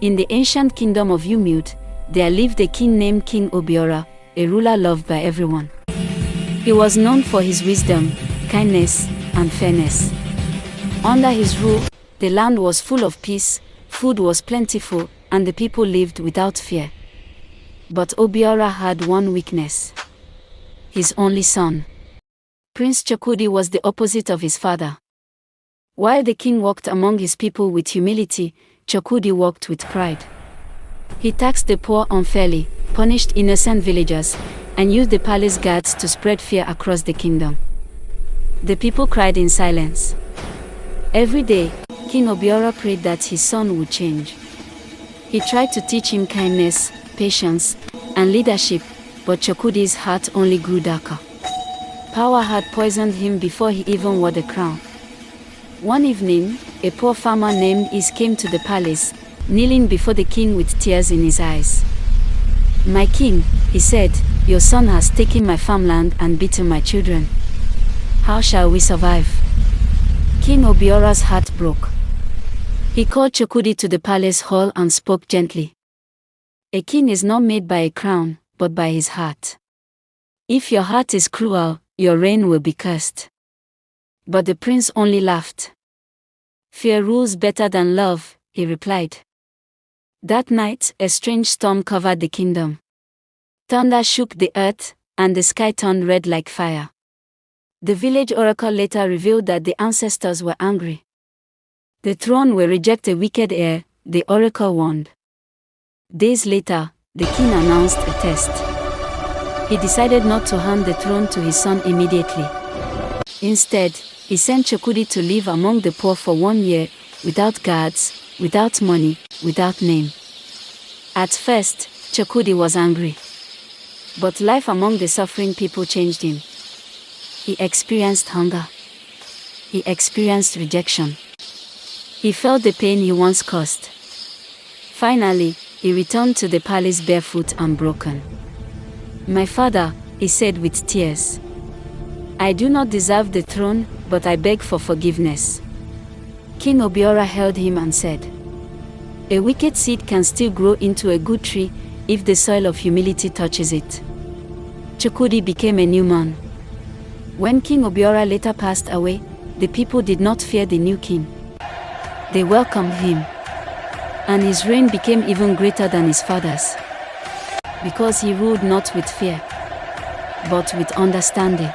In the ancient kingdom of Umud, there lived a king named King Obiora, a ruler loved by everyone. He was known for his wisdom, kindness, and fairness. Under his rule, the land was full of peace, food was plentiful, and the people lived without fear. But Obiora had one weakness: his only son. Prince Chukwudi was the opposite of his father. While the king walked among his people with humility, Chukwudi walked with pride. He taxed the poor unfairly, punished innocent villagers, and used the palace guards to spread fear across the kingdom. The people cried in silence. Every day, King Obiora prayed that his son would change. He tried to teach him kindness, patience, and leadership, but Chukwudi's heart only grew darker. Power had poisoned him before he even wore the crown. One evening, a poor farmer named Is came to the palace, kneeling before the king with tears in his eyes. "My king," he said, "your son has taken my farmland and beaten my children. How shall we survive?" King Obiora's heart broke. He called Chukwudi to the palace hall and spoke gently. "A king is not made by a crown, but by his heart. If your heart is cruel, your reign will be cursed." But the prince only laughed. "Fear rules better than love," he replied. That night, a strange storm covered the kingdom. Thunder shook the earth, and the sky turned red like fire. The village oracle later revealed that the ancestors were angry. The throne will reject a wicked heir, the oracle warned. Days later, the king announced a test. He decided not to hand the throne to his son immediately. Instead, he sent Chukwudi to live among the poor for 1 year, without guards, without money, without name. At first, Chukwudi was angry. But life among the suffering people changed him. He experienced hunger. He experienced rejection. He felt the pain he once caused. Finally, he returned to the palace barefoot and broken. "My father," he said with tears, "I do not deserve the throne, but I beg for forgiveness." King Obiora held him and said, "A wicked seed can still grow into a good tree if the soil of humility touches it." Chukwudi became a new man. When King Obiora later passed away, the people did not fear the new king. They welcomed him. And his reign became even greater than his father's. Because he ruled not with fear, but with understanding.